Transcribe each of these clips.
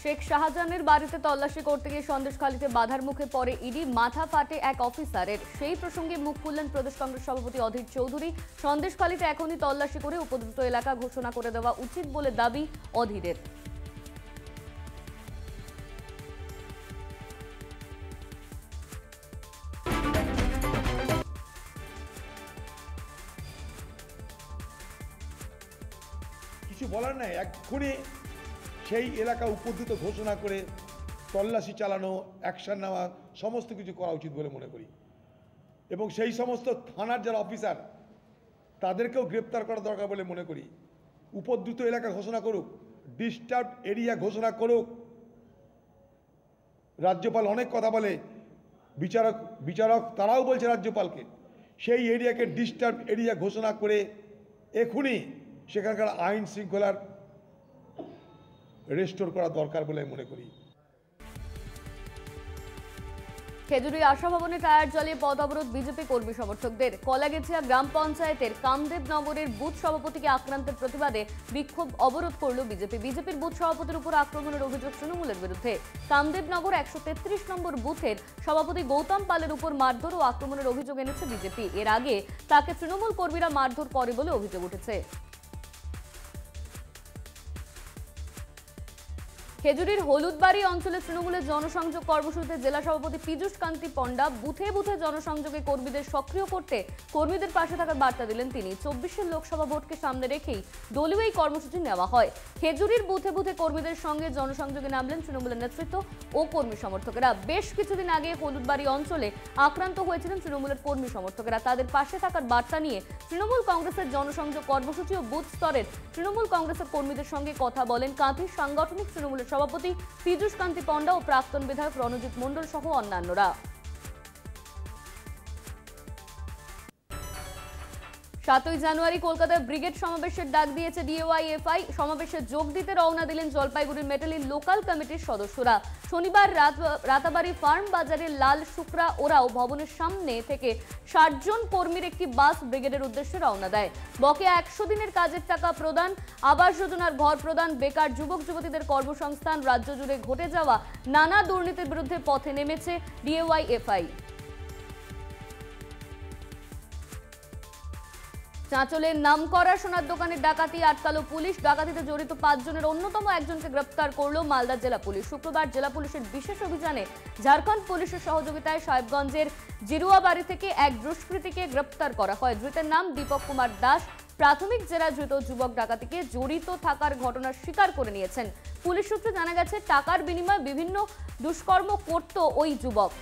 শেখ শাহজাহানের বাড়িতে তল্লাশি করতে গিয়ে সন্দেশখালীতে বাধার মুখে পড়ে ইডি, মাথা ফাটে এক অফিসারের। সেই প্রসঙ্গে মুখ খুললেন প্রদেশ কংগ্রেস সভাপতি অধীর চৌধুরী। সন্দেশখালীতে এখনই তল্লাশি করে উপদ্রুত এলাকা ঘোষণা করে দেওয়া উচিত বলে দাবি অধীরের। কিছু বলার নাই, এক্ষুনি সেই এলাকা উপদ্রুত ঘোষণা করে তল্লাশি চালানো, অ্যাকশন নেওয়া, সমস্ত কিছু করা উচিত বলে মনে করি। এবং সেই সমস্ত থানার যারা অফিসার তাদেরকেও গ্রেপ্তার করা দরকার বলে মনে করি। উপদ্রুত এলাকা ঘোষণা করুক, ডিস্টার্বড এরিয়া ঘোষণা করুক। রাজ্যপাল অনেক কথা বলে, বিচারক তারাও বলছে রাজ্যপালকে সেই এরিয়াকে ডিস্টার্বড এরিয়া ঘোষণা করে এখনই সেখানকার আইন শৃঙ্খলার রেস্টোর করা দরকার বলে মনে করি। খেজুরি আশা ভবনে টায়ার জ্বালিয়ে পথ অবরোধ বিজেপি কর্মী সমর্থকদের। কলাগেছিয়া গ্রাম পঞ্চায়েতের কামদেবনগরের বুথ সভাপতিকে আক্রান্তের প্রতিবাদে বিক্ষোভ অবরোধ করল বিজেপি। বিজেপির বুথ সভাপতির উপর আক্রমণের অভিযোগ তৃণমূলের বিরুদ্ধে। কামদেবনগর 133 নম্বর বুথের সভাপতি গৌতম পালের উপর মারধর ও আক্রমণের অভিযোগ এনেছে বিজেপি। এর আগে তাকে তৃণমূল কর্মীরা মারধর করে বলে অভিযোগ উঠেছে। খেজুরির হলুদবাড়ি অঞ্চলে তৃণমূলের জনসংযোগ কর্মসূচিতে জেলা সভাপতি পীযূষ কান্তি পণ্ডা বুথে বুথে জনসংযোগে কর্মীদের সক্রিয় করতে কর্মীদের পাশে থাকার বার্তা দিলেন তিনি। 24 লোকসভা ভোটকে সামনে রেখেই দলীয় এই কর্মসূচি নেওয়া হয়। খেজুরির বুথে বুথে কর্মীদের সঙ্গে জনসংযোগে নামলেন তৃণমূলের নেতৃত্ব ও কর্মী সমর্থকেরা। বেশ কিছুদিন আগে হলুদবাড়ি অঞ্চলে আক্রান্ত হয়েছিলেন তৃণমূলের কর্মী সমর্থকেরা। তাদের পাশে থাকার বার্তা নিয়ে তৃণমূল কংগ্রেসের জনসংযোগ কর্মসূচি ও বুথ স্তরের তৃণমূল কংগ্রেসের কর্মীদের সঙ্গে কথা বলেন কাঁথির সাংগঠনিক তৃণমূলের সভাপতি পীযূষ কান্তি পণ্ডা ও প্রাক্তন বিধায়ক রণজিৎ মণ্ডল সহ অন্যান্যরা। 7ই জানুয়ারি কলকাতায় ব্রিগেড সমাবেশের ডাক দিয়েছে ডিওয়াইএফআই। সমাবেশে যোগ দিতে রওনা দিলেন জলপাইগুড়ির মেটালি লোকাল কমিটির সদস্যরা। শনিবার রাতাবাড়ি ফার্ম বাজারের লাল শুক্রা ওরাও ভবনের সামনে থেকে 60 জন কর্মীর একটি বাস ব্রিগেডের উদ্দেশ্যে রওনা দেয়। বকেয়া 100 দিনের কাজের টাকা প্রদান, আবাস যোজনার ঘর প্রদান, বেকার যুবক যুবতীদের কর্মসংস্থান, রাজ্য জুড়ে ঘটে যাওয়া নানা দুর্নীতির বিরুদ্ধে পথে নেমেছে ডিওয়াইএফআই। চাঁচলের নামকরা সোনার দোকানের ডাকাতি আটকালো পুলিশ। ডাকাতিতে জড়িত 5 জনের অন্যতম একজনকে গ্রেপ্তার করল মালদা জেলা পুলিশ। শুক্রবার জেলা পুলিশের বিশেষ অভিযানে ঝাড়খণ্ড পুলিশের সহযোগিতায় সাহেবগঞ্জের জিরুয়াবাড়ি থেকে এক দুষ্কৃতীকে গ্রেপ্তার করা হয়। ধৃতের নাম দীপক কুমার দাস। প্রাথমিক জেরায় ধৃত যুবক ডাকাতিকে জড়িত থাকার ঘটনা স্বীকার করে নিয়েছেন। পুলিশ সূত্রে জানা গেছে টাকার বিনিময়ে বিভিন্ন দুষ্কর্ম করত ওই যুবক।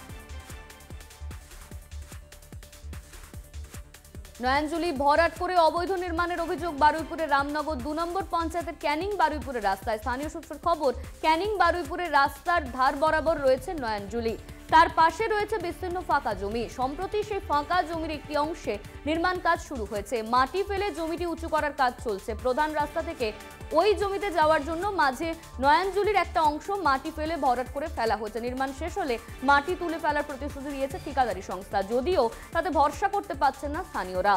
নয়নজুলি ভরাট করে অবৈধ নির্মাণের অভিযোগ বারুইপুরের রামনগর 2 নম্বর পঞ্চায়েতের ক্যানিং বারুইপুরের রাস্তায়। স্থানীয় সূত্রের খবর, ক্যানিং বারুইপুরের রাস্তার ধার বরাবর রয়েছে নয়নজুলি, তার পাশে রয়েছে বিস্তীর্ণ ফাঁকা জমি। সম্প্রতি সেই ফাঁকা জমির একটি অংশে নির্মাণ কাজ শুরু হয়েছে। মাটি ফেলে জমিটি উঁচু করার কাজ চলছে। প্রধান রাস্তা থেকে ওই জমিতে যাওয়ার জন্য মাঝে নয়নজুলির একটা অংশ মাটি ফেলে ভরাট করে ফেলা হয়েছে। নির্মাণ শেষ হলে মাটি তুলে ফেলার প্রতিশ্রুতি দিয়েছে ঠিকাদারি সংস্থা, যদিও তাতে ভরসা করতে পারছেন না স্থানীয়রা।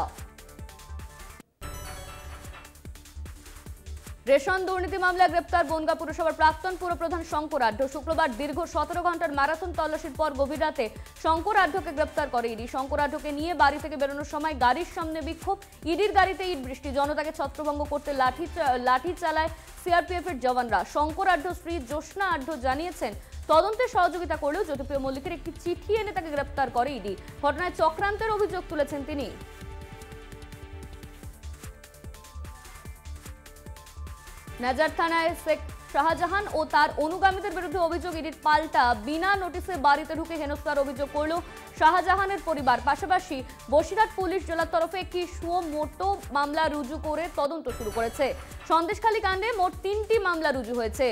রেশন দুর্নীতি মামলায় গ্রেপ্তার বনগাঁ পুরসভার প্রাক্তন পুরপ্রধান শঙ্কর আঢ্য। শুক্রবার দীর্ঘ 17 ঘন্টার ম্যারাথন তল্লাশির পর গভীর রাতে শঙ্কর আঢ্যকে গ্রেপ্তার করে ইডি। শঙ্কর আঢ্যকে নিয়ে বাড়ি থেকে বেরোনোর সময় গাড়ির সামনে বিক্ষোভ, ইডির গাড়িতে ইট বৃষ্টি, জনতাকে ছত্রভঙ্গ করতে লাঠি চালায় সিআরপিএফ এর জওয়ানরা। শঙ্কর আঢ্য স্ত্রী জ্যোৎস্না আঢ্য জানিয়েছেন, তদন্তে সহযোগিতা করলেও জ্যোতিপ্রিয় মল্লিকের একটি চিঠি এনে তাকে গ্রেপ্তার করে ইডি। ঘটনায় চক্রান্তের অভিযোগ তুলেছেন তিনি। নাজার থানায় শেখ শাহজাহান ও তার অনুগামীদের বিরুদ্ধে অভিযোগ ইডির। পাল্টা বিনা নোটিশে বাড়িতে ঢুকে হেনস্থার অভিযোগ করল শাহজাহানের পরিবার। পাশাপাশি বসিরহাট পুলিশ জেলার তরফে একটি সুও মোটো মামলা রুজু করে তদন্ত শুরু করেছে। সন্দেশখালী কাণ্ডে মোট 3টি মামলা রুজু হয়েছে।